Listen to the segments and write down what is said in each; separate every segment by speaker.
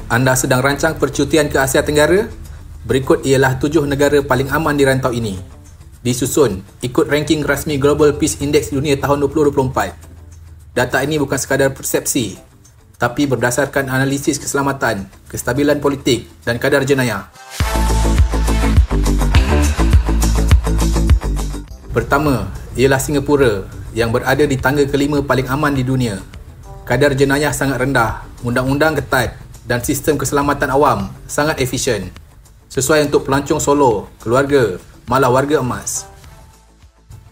Speaker 1: Anda sedang rancang percutian ke Asia Tenggara? Berikut ialah 7 negara paling aman di rantau ini. Disusun ikut ranking rasmi Global Peace Index Dunia tahun 2024. Data ini bukan sekadar persepsi, tapi berdasarkan analisis keselamatan, kestabilan politik dan kadar jenayah. Pertama, ialah Singapura yang berada di tangga kelima paling aman di dunia. Kadar jenayah sangat rendah, undang-undang ketat dan sistem keselamatan awam sangat efisien. Sesuai untuk pelancong solo, keluarga, malah warga emas.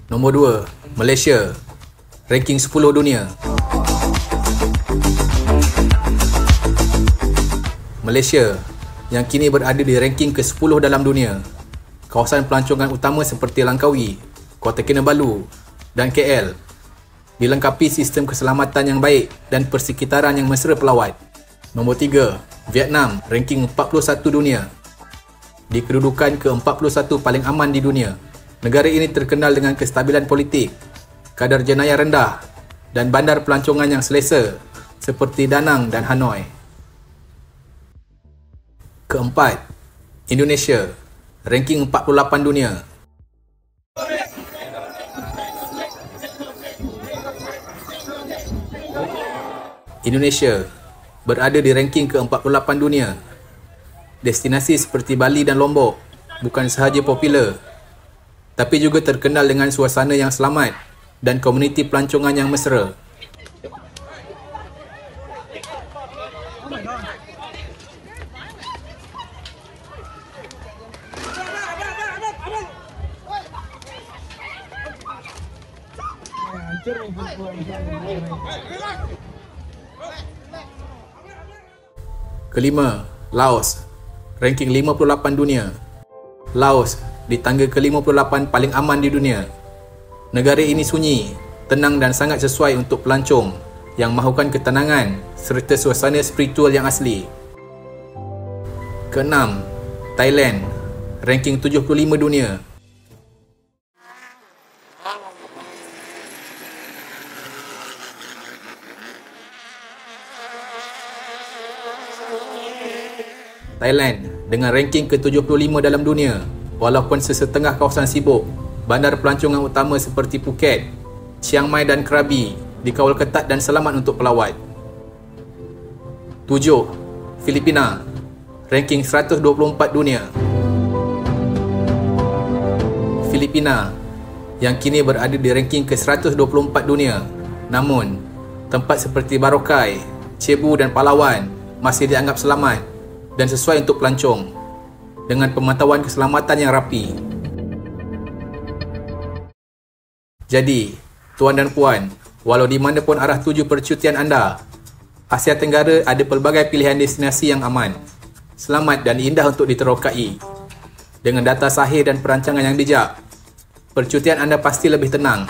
Speaker 1: Nombor 2, Malaysia. Ranking 10 dunia. Malaysia yang kini berada di ranking ke-10 dalam dunia. Kawasan pelancongan utama seperti Langkawi, Kota Kinabalu dan KL dilengkapi sistem keselamatan yang baik dan persekitaran yang mesra pelawat. Nombor 3, Vietnam, ranking 41 dunia. Di kedudukan ke-41 paling aman di dunia. Negara ini terkenal dengan kestabilan politik, kadar jenayah rendah dan bandar pelancongan yang selesa seperti Da Nang dan Hanoi. Keempat, Indonesia, ranking 48 dunia. Indonesia berada di ranking ke-48 dunia. Destinasi seperti Bali dan Lombok bukan sahaja popular, tapi juga terkenal dengan suasana yang selamat dan komuniti pelancongan yang mesra. Kelima, Laos, ranking 58 dunia. Laos di tangga ke-58 paling aman di dunia. Negara ini sunyi, tenang dan sangat sesuai untuk pelancong yang mahukan ketenangan serta suasana spiritual yang asli. Keenam, Thailand, ranking 75 dunia. Thailand dengan ranking ke-75 dalam dunia. Walaupun sesetengah kawasan sibuk, bandar pelancongan utama seperti Phuket, Chiang Mai dan Krabi dikawal ketat dan selamat untuk pelawat. 7. Filipina, ranking 124 dunia. Filipina yang kini berada di ranking ke-124 dunia. Namun, tempat seperti Boracay, Cebu dan Palawan masih dianggap selamat dan sesuai untuk pelancong dengan pemantauan keselamatan yang rapi. Jadi, tuan dan puan, walau di mana pun arah tuju percutian anda, Asia Tenggara ada pelbagai pilihan destinasi yang aman, selamat dan indah untuk diterokai. Dengan data sahih dan perancangan yang bijak, percutian anda pasti lebih tenang.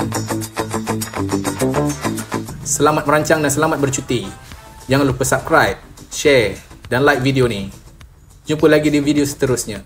Speaker 1: Selamat merancang dan selamat bercuti. Jangan lupa subscribe, share dan like video ni. Jumpa lagi di video seterusnya.